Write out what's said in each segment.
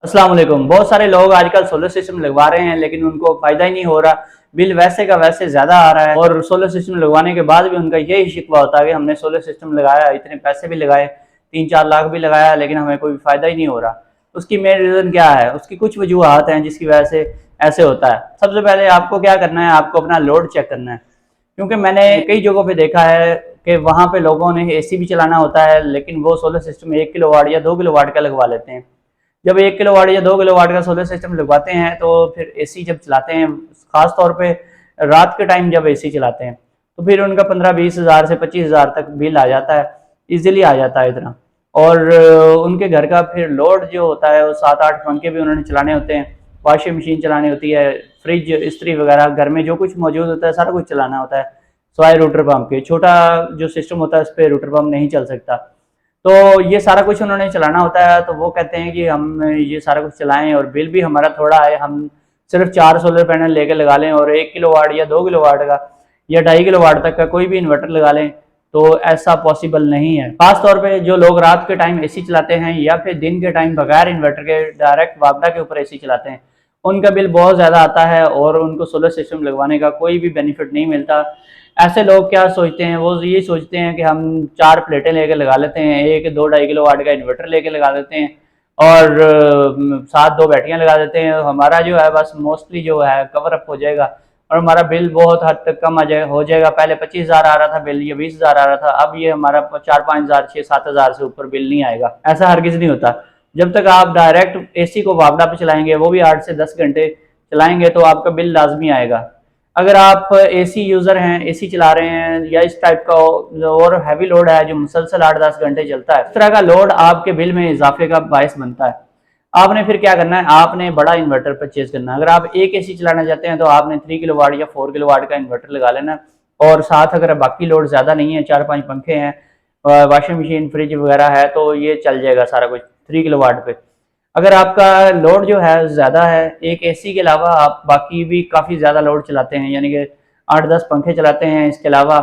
अस्सलाम वालेकुम। बहुत सारे लोग आजकल सोलर सिस्टम लगवा रहे हैं लेकिन उनको फ़ायदा ही नहीं हो रहा। बिल वैसे का वैसे ज़्यादा आ रहा है और सोलर सिस्टम लगवाने के बाद भी उनका यही शिकवा होता है कि हमने सोलर सिस्टम लगाया, इतने पैसे भी लगाए, 3-4 लाख भी लगाया, लेकिन हमें कोई फ़ायदा ही नहीं हो रहा। उसकी मेन रीज़न क्या है? उसकी कुछ वजूहत हैं जिसकी वजह से ऐसे होता है। सबसे पहले आपको क्या करना है, आपको अपना लोड चेक करना है। क्योंकि मैंने कई जगहों पे देखा है कि वहाँ पे लोगों ने एसी भी चलाना होता है, लेकिन वो सोलर सिस्टम 1 किलोवाट या 2 किलोवाट का लगवा लेते हैं। जब 1 किलोवाट या 2 किलोवाट का सोलर सिस्टम लगवाते हैं तो फिर एसी जब चलाते हैं, खास तौर पे रात के टाइम जब एसी चलाते हैं, तो फिर उनका 15-20 हज़ार से 25 हज़ार तक बिल आ जाता है, इजीली आ जाता है इतना। और उनके घर का फिर लोड जो होता है वो 7-8 पंखे भी उन्होंने चलाने होते हैं, वॉशिंग मशीन चलानी होती है, फ्रिज, इस्त्री वगैरह घर में जो कुछ मौजूद होता है सारा कुछ चलाना होता है, सवाए रूटर पंप के। छोटा जो सिस्टम होता है उस पर रूटर पंप नहीं चल सकता। तो ये सारा कुछ उन्होंने चलाना होता है, तो वो कहते हैं कि हम ये सारा कुछ चलाएं और बिल भी हमारा थोड़ा आए, हम सिर्फ 4 सोलर पैनल लेके लगा लें और 1 किलोवाट या 2 किलोवाट का या 2.5 किलोवाट तक का कोई भी इन्वर्टर लगा लें, तो ऐसा पॉसिबल नहीं है। खास तौर पे जो लोग रात के टाइम एसी चलाते हैं या फिर दिन के टाइम बगैर इन्वर्टर के डायरेक्ट वापडा के ऊपर एसी चलाते हैं, उनका बिल बहुत ज़्यादा आता है और उनको सोलर सिस्टम लगवाने का कोई भी बेनिफिट नहीं मिलता। ऐसे लोग क्या सोचते हैं, वो ये सोचते हैं कि हम 4 प्लेटें लेके लगा लेते हैं, एक 2-2.5 किलोवाट का इन्वर्टर लेके लगा देते हैं और साथ 2 बैटरियां लगा देते हैं, हमारा जो है बस मोस्टली जो है कवर अप हो जाएगा और हमारा बिल बहुत हद तक कम आ जाए हो जाएगा। पहले 25 हज़ार आ रहा था बिल, ये 20 हज़ार आ रहा था, अब ये हमारा 4-5 हज़ार 6-7 हज़ार से ऊपर बिल नहीं आएगा। ऐसा हरगिज नहीं होता। जब तक आप डायरेक्ट एसी को वापडा पे चलाएंगे, वो भी 8 से 10 घंटे चलाएंगे, तो आपका बिल लाजमी आएगा। अगर आप एसी यूज़र हैं, एसी चला रहे हैं या इस टाइप का और हैवी लोड है जो मुसलसल 8-10 घंटे चलता है, इस तरह का लोड आपके बिल में इजाफे का बायस बनता है। आपने फिर क्या करना है, आपने बड़ा इन्वर्टर परचेज करना है। अगर आप एक एसी चलाना चाहते हैं तो आपने 3 किलोवाट या 4 किलोवाट का इन्वर्टर लगा लेना है और साथ अगर बाकी लोड ज़्यादा नहीं है, 4-5 पंखे हैं, वॉशिंग मशीन, फ्रिज वगैरह है, तो ये चल जाएगा सारा कुछ 3 किलोवाट पे। अगर आपका लोड जो है ज़्यादा है, एक एसी के अलावा आप बाकी भी काफ़ी ज़्यादा लोड चलाते हैं, यानी कि 8-10 पंखे चलाते हैं, इसके अलावा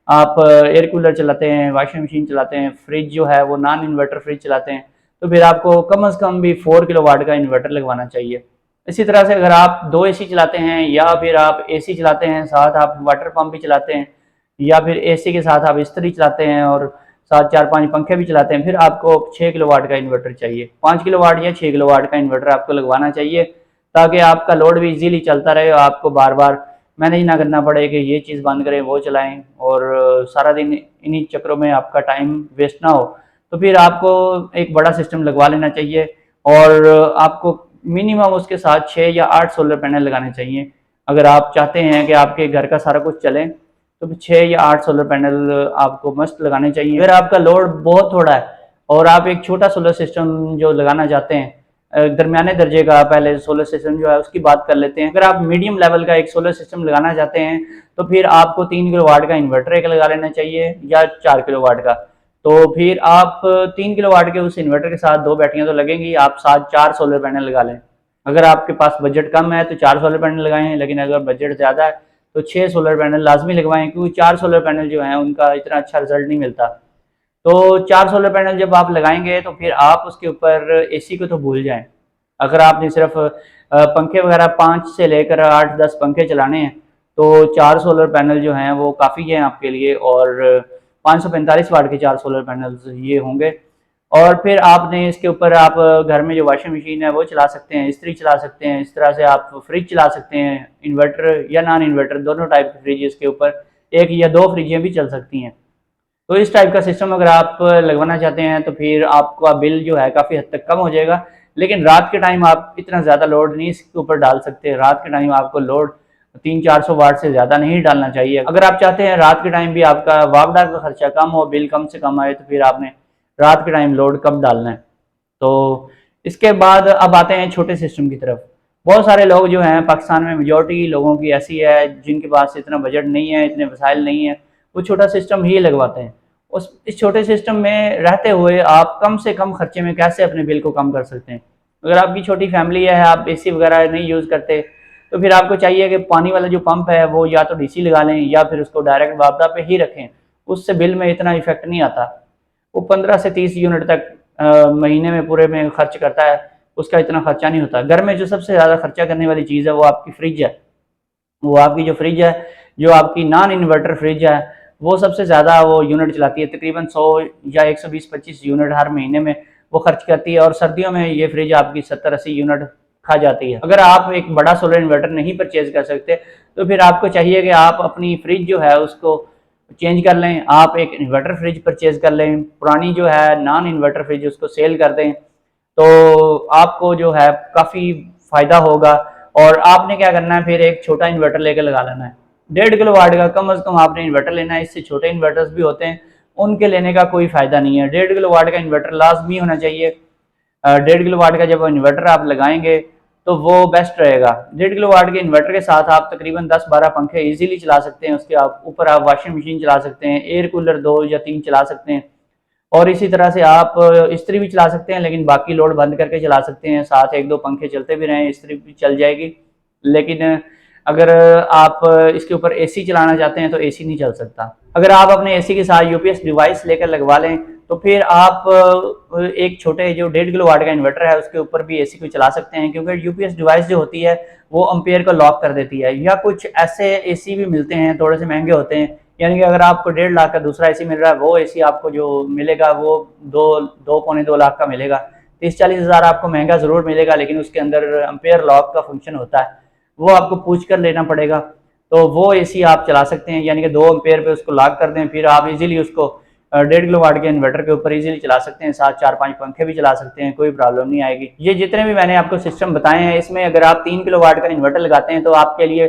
आप एयर कूलर चलाते हैं, वॉशिंग मशीन चलाते हैं, फ्रिज जो है वो नॉन इन्वर्टर फ्रिज चलाते हैं, तो फिर आपको कम से कम भी 4 किलोवाट का इन्वर्टर लगवाना चाहिए। इसी तरह से अगर आप 2 एसी चलाते हैं या फिर आप एसी चलाते हैं, साथ आप वाटर पंप भी चलाते हैं या फिर एसी के साथ आप इस्त्री चलाते हैं और साथ 4-5 पंखे भी चलाते हैं, फिर आपको 6 किलोवाट का इन्वर्टर चाहिए। 5 किलोवाट या 6 किलोवाट का इन्वर्टर आपको लगवाना चाहिए ताकि आपका लोड भी इजीली चलता रहे और आपको बार बार मैनेज ना करना पड़े कि ये चीज़ बंद करें, वो चलाएं और सारा दिन इन्हीं चक्रों में आपका टाइम वेस्ट ना हो। तो फिर आपको एक बड़ा सिस्टम लगवा लेना चाहिए और आपको मिनिमम उसके साथ 6 या 8 सोलर पैनल लगाने चाहिए। अगर आप चाहते हैं कि आपके घर का सारा कुछ चले, तो 6 या 8 सोलर पैनल आपको मस्ट लगाने चाहिए। अगर आपका लोड बहुत थोड़ा है और आप एक छोटा सोलर सिस्टम जो लगाना चाहते हैं, दरमियाने दर्जे का पहले सोलर सिस्टम जो है उसकी बात कर लेते हैं। अगर आप मीडियम लेवल का एक सोलर सिस्टम लगाना चाहते हैं तो फिर आपको 3 किलोवाट का इन्वर्टर एक लगा लेना चाहिए या 4 किलोवाट का। तो फिर आप 3 किलोवाट के उस इन्वर्टर के साथ 2 बैटरियां तो लगेंगी, आप साथ 4 सोलर पैनल लगा लें। अगर आपके पास बजट कम है तो 4 सोलर पैनल लगाएं, लेकिन अगर बजट ज़्यादा है तो 6 सोलर पैनल लाजमी लगवाएं, क्योंकि 4 सोलर पैनल जो हैं उनका इतना अच्छा रिजल्ट नहीं मिलता। तो 4 सोलर पैनल जब आप लगाएंगे तो फिर आप उसके ऊपर एसी को तो भूल जाएं। अगर आपने सिर्फ पंखे वगैरह 5 से लेकर 8-10 पंखे चलाने हैं तो 4 सोलर पैनल जो हैं वो काफ़ी हैं आपके लिए और 545 वाट के 4 सोलर पैनल्स ये होंगे। और फिर आपने इसके ऊपर आप घर में जो वॉशिंग मशीन है वो चला सकते हैं, इस्त्री चला सकते हैं, इस तरह से आप फ्रिज चला सकते हैं, इन्वर्टर या नॉन इन्वर्टर दोनों टाइप के फ्रिज इसके ऊपर, 1 या 2 फ्रिजें भी चल सकती हैं। तो इस टाइप का सिस्टम अगर आप लगवाना चाहते हैं तो फिर आपका बिल जो है काफ़ी हद तक कम हो जाएगा। लेकिन रात के टाइम आप इतना ज़्यादा लोड नहीं इसके ऊपर डाल सकते। रात के टाइम आपको लोड 300-400 वाट से ज़्यादा नहीं डालना चाहिए। अगर आप चाहते हैं रात के टाइम भी आपका वापडा का खर्चा कम हो, बिल कम से कम आए, तो फिर आपने रात के टाइम लोड कब डालना है। तो इसके बाद अब आते हैं छोटे सिस्टम की तरफ। बहुत सारे लोग जो हैं पाकिस्तान में, मेजॉरिटी लोगों की ऐसी है जिनके पास इतना बजट नहीं है, इतने वसाइल नहीं है, वो छोटा सिस्टम ही लगवाते हैं। उस इस छोटे सिस्टम में रहते हुए आप कम से कम खर्चे में कैसे अपने बिल को कम कर सकते हैं। अगर आपकी छोटी फैमिली है, आप एसी वगैरह नहीं यूज़ करते, तो फिर आपको चाहिए कि पानी वाला जो पंप है वो या तो डीसी लगा लें या फिर उसको डायरेक्ट वापदा पे ही रखें। उससे बिल में इतना इफेक्ट नहीं आता। वो 15 से 30 यूनिट तक महीने में पूरे में खर्च करता है। उसका इतना खर्चा नहीं होता। घर में जो सबसे ज़्यादा खर्चा करने वाली चीज़ है वो आपकी फ्रिज है। वो आपकी जो फ्रिज है, जो आपकी नॉन इन्वर्टर फ्रिज है, वो सबसे ज़्यादा वो यूनिट चलाती है, तकरीबन 100 या 120-25 यूनिट हर महीने में वो खर्च करती है। और सर्दियों में ये फ्रिज आपकी 70-80 यूनिट खा जाती है। अगर आप एक बड़ा सोलर इन्वर्टर नहीं परचेज कर सकते तो फिर आपको चाहिए कि आप अपनी फ्रिज जो है उसको चेंज कर लें, आप एक इन्वर्टर फ्रिज परचेज कर लें, पुरानी जो है नॉन इन्वर्टर फ्रिज उसको सेल कर दें, तो आपको जो है काफ़ी फ़ायदा होगा। और आपने क्या करना है, फिर एक छोटा इन्वर्टर लेकर लगा लेना है, 1.5 किलो वाट का कम से कम आपने इन्वर्टर लेना है। इससे छोटे इन्वर्टर्स भी होते हैं, उनके लेने का कोई फ़ायदा नहीं है। 1.5 किलो वाट का इन्वर्टर लाजमी होना चाहिए। 1.5 किलो वाट का जब इन्वर्टर आप लगाएंगे तो वो बेस्ट रहेगा। 1.5 किलो वाट के इन्वर्टर के साथ आप तकरीबन 10-12 पंखे इजीली चला सकते हैं। उसके ऊपर आप वॉशिंग मशीन चला सकते हैं, एयर कूलर 2 या 3 चला सकते हैं, और इसी तरह से आप इस्त्री भी चला सकते हैं, लेकिन बाकी लोड बंद करके चला सकते हैं। साथ 1-2 पंखे चलते भी रहें, इस्त्री भी चल जाएगी। लेकिन अगर आप इसके ऊपर एसी चलाना चाहते हैं तो एसी नहीं चल सकता। अगर आप अपने एसी के साथ यूपीएस डिवाइस लेकर लगवा लें तो फिर आप एक छोटे जो 1.5 किलो वाट का इन्वर्टर है उसके ऊपर भी एसी को चला सकते हैं, क्योंकि यूपीएस डिवाइस जो होती है वो अम्पेयर को लॉक कर देती है। या कुछ ऐसे एसी भी मिलते हैं, थोड़े से महंगे होते हैं, यानी कि अगर आपको 1.5 लाख का दूसरा एसी मिल रहा है, वो एसी आपको जो मिलेगा वो 2 पौने 2 लाख का मिलेगा। 30-40 हज़ार आपको महंगा ज़रूर मिलेगा, लेकिन उसके अंदर अम्पेयर लॉक का फंक्शन होता है, वो आपको पूछ कर लेना पड़ेगा। तो वो एसी आप चला सकते हैं, यानी कि 2 एम्पेयर पे उसको लॉक कर दें, फिर आप इजीली उसको 1.5 किलो वाट के इन्वर्टर के ऊपर इजीली चला सकते हैं। साथ 4-5 पंखे भी चला सकते हैं, कोई प्रॉब्लम नहीं आएगी। ये जितने भी मैंने आपको सिस्टम बताए हैं, इसमें अगर आप 3 किलो वाट का इन्वर्टर लगाते हैं तो आपके लिए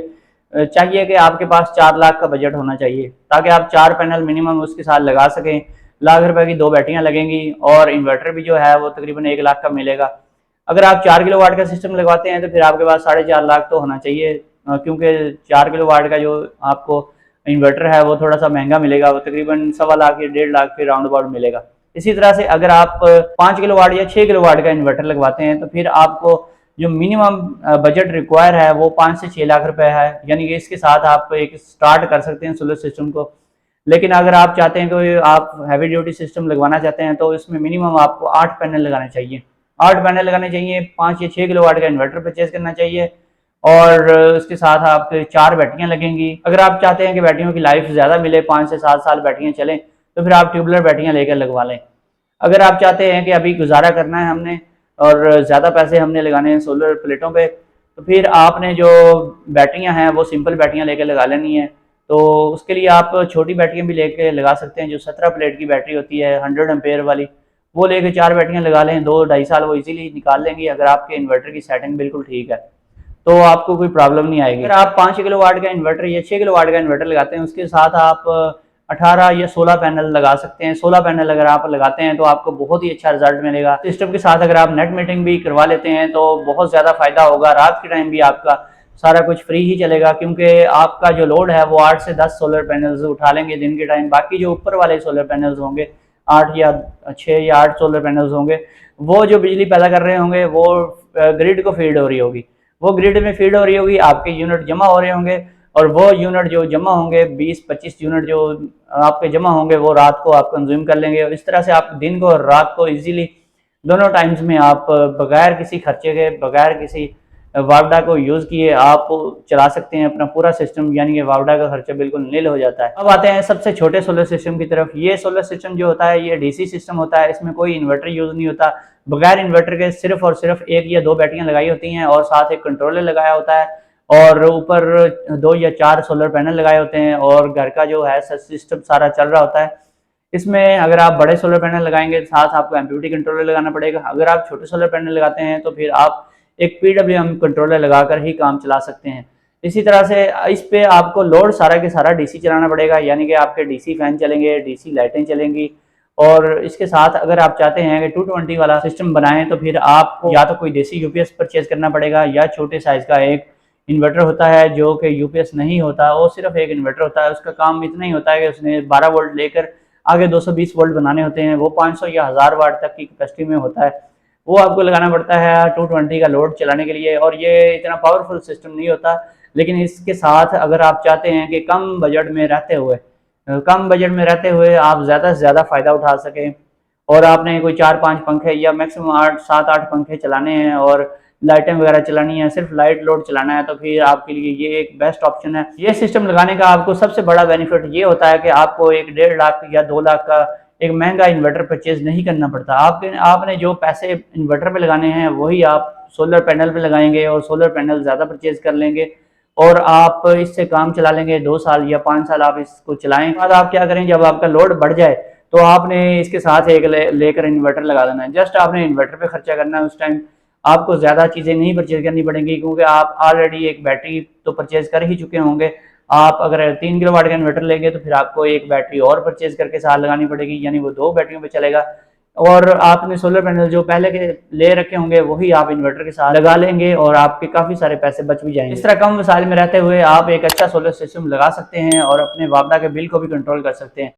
चाहिए कि आपके पास 4 लाख का बजट होना चाहिए, ताकि आप 4 पैनल मिनिमम उसके साथ लगा सकें। लाख रुपए की 2 बैटरियां लगेंगी और इन्वर्टर भी जो है वो तकरीबन 1 लाख का मिलेगा। अगर आप 4 किलो वाट का सिस्टम लगवाते हैं तो फिर आपके पास 4.5 लाख तो होना चाहिए, क्योंकि 4 किलो वाट का जो आपको इन्वर्टर है वो थोड़ा सा महंगा मिलेगा, वो तकरीबन 1.25 लाख या 1.5 लाख के राउंड अबाउट मिलेगा। इसी तरह से अगर आप 5 किलो वाट या 6 किलो वाट का इन्वर्टर लगवाते हैं तो फिर आपको जो मिनिमम बजट रिक्वायर है वो 5 से 6 लाख रुपए है, यानी कि इसके साथ आप एक स्टार्ट कर सकते हैं सोलर सिस्टम को। लेकिन अगर आप चाहते हैं कि आप हैवी ड्यूटी सिस्टम लगवाना चाहते हैं तो इसमें मिनिमम आपको 8 पैनल लगाने चाहिए। 8 पैनल लगाने चाहिए, 5 या 6 किलो वाट का इन्वर्टर परचेज करना चाहिए, और उसके साथ आपके 4 बैटरियां लगेंगी। अगर आप चाहते हैं कि बैटरियों की लाइफ ज़्यादा मिले, 5 से 7 साल बैटरियां चलें, तो फिर आप ट्यूबुलर बैटरियां लेकर लगवा लें। अगर आप चाहते हैं कि अभी गुजारा करना है हमने और ज़्यादा पैसे हमने लगाने हैं सोलर प्लेटों पे, तो फिर आपने जो बैटरियां हैं वो सिंपल बैटरियां लेकर लगा लेनी है। तो उसके लिए आप छोटी बैटरियां भी लेके लगा सकते हैं, जो 17 प्लेट की बैटरी होती है 100 एम्पेयर वाली, वो लेके 4 बैटरियां लगा लें, 2-2.5 साल वो इजीली निकाल लेंगी अगर आपके इन्वर्टर की सेटिंग बिल्कुल ठीक है, तो आपको कोई प्रॉब्लम नहीं आएगी। अगर आप 5 किलो वाट का इन्वर्टर या 6 किलो वाट का इन्वर्टर लगाते हैं, उसके साथ आप 18 या 16 पैनल लगा सकते हैं। 16 पैनल अगर आप लगाते हैं तो आपको बहुत ही अच्छा रिजल्ट मिलेगा। सिस्टम के साथ अगर आप नेट मीटिंग भी करवा लेते हैं तो बहुत ज़्यादा फायदा होगा। रात के टाइम भी आपका सारा कुछ फ्री ही चलेगा, क्योंकि आपका जो लोड है वो 8 से 10 सोलर पैनल्स उठा लेंगे दिन के टाइम। बाकी जो ऊपर वाले सोलर पैनल्स होंगे, 8 या 6 या 8 सोलर पैनल्स होंगे, वो जो बिजली पैदा कर रहे होंगे वो ग्रिड को फीड हो रही होगी, वो ग्रिड में फीड हो रही होगी, आपके यूनिट जमा हो रहे होंगे, और वो यूनिट जो जमा होंगे 20-25 यूनिट जो आपके जमा होंगे वो रात को आप कंज्यूम कर लेंगे। और इस तरह से आप दिन को और रात को इजीली दोनों टाइम्स में आप बगैर किसी खर्चे के, बगैर किसी वावडा को यूज़ किए आप चला सकते हैं अपना पूरा सिस्टम, यानी कि वावडा का खर्चा बिल्कुल नील हो जाता है। अब आते हैं सबसे छोटे सोलर सिस्टम की तरफ। ये सोलर सिस्टम जो होता है ये डीसी सिस्टम होता है, इसमें कोई इन्वर्टर यूज़ नहीं होता। बगैर इन्वर्टर के सिर्फ और सिर्फ 1 या 2 बैटरियां लगाई होती हैं और साथ एक कंट्रोलर लगाया होता है, और ऊपर 2 या 4 सोलर पैनल लगाए होते हैं, और घर का जो है सिस्टम सारा चल रहा होता है। इसमें अगर आप बड़े सोलर पैनल लगाएंगे साथ आपको एमपीपीटी कंट्रोलर लगाना पड़ेगा। अगर आप छोटे सोलर पैनल लगाते हैं तो फिर आप एक पीडब्ल्यूएम कंट्रोलर लगाकर ही काम चला सकते हैं। इसी तरह से इस पे आपको लोड सारा के सारा डीसी चलाना पड़ेगा, यानी कि आपके डीसी फैन चलेंगे, डीसी लाइटें चलेंगी। और इसके साथ अगर आप चाहते हैं कि 220 वाला सिस्टम बनाएं तो फिर आपको या तो कोई देसी यूपीएस परचेज करना पड़ेगा, या छोटे साइज का एक इन्वर्टर होता है जो कि यूपीएस नहीं होता, वो सिर्फ एक इन्वर्टर होता है। उसका काम इतना ही होता है कि उसने 12 वोल्ट लेकर आगे 220 वोल्ट बनाने होते हैं, वो 500 या 1000 वाट तक की कैपेसिटी में होता है, वो आपको लगाना पड़ता है 220 का लोड चलाने के लिए। और ये इतना पावरफुल सिस्टम नहीं होता, लेकिन इसके साथ अगर आप चाहते हैं कि कम बजट में रहते हुए आप ज़्यादा से ज़्यादा फ़ायदा उठा सकें और आपने कोई 4-5 पंखे या मैक्सिमम 8-7-8 पंखे चलाने हैं और लाइटें वगैरह चलानी है, सिर्फ लाइट लोड चलाना है, तो फिर आपके लिए ये एक बेस्ट ऑप्शन है। ये सिस्टम लगाने का आपको सबसे बड़ा बेनिफिट ये होता है कि आपको एक 1.5 लाख या 2 लाख का एक महंगा इन्वर्टर परचेज नहीं करना पड़ता। आपने जो पैसे इन्वर्टर पे लगाने हैं वही आप सोलर पैनल पे लगाएंगे और सोलर पैनल ज़्यादा परचेज कर लेंगे और आप इससे काम चला लेंगे। 2 साल या 5 साल आप इसको चलाएं। बाद आप क्या करें, जब आपका लोड बढ़ जाए तो आपने इसके साथ एक लेकर इन्वर्टर लगा देना है। जस्ट आपने इन्वर्टर पे खर्चा करना है। उस टाइम आपको ज़्यादा चीज़ें नहीं परचेज करनी पड़ेंगी, क्योंकि आप ऑलरेडी एक बैटरी तो परचेज कर ही चुके होंगे। आप अगर 3 किलोवाट का इन्वर्टर लेंगे तो फिर आपको एक बैटरी और परचेज करके साथ लगानी पड़ेगी, यानी वो 2 बैटरियों पे चलेगा। और आपने सोलर पैनल जो पहले के ले रखे होंगे वही आप इन्वर्टर के साथ लगा लेंगे और आपके काफ़ी सारे पैसे बच भी जाएंगे। इस तरह कम वसाइल में रहते हुए आप एक अच्छा सोलर सिस्टम लगा सकते हैं और अपने वापदा के बिल को भी कंट्रोल कर सकते हैं।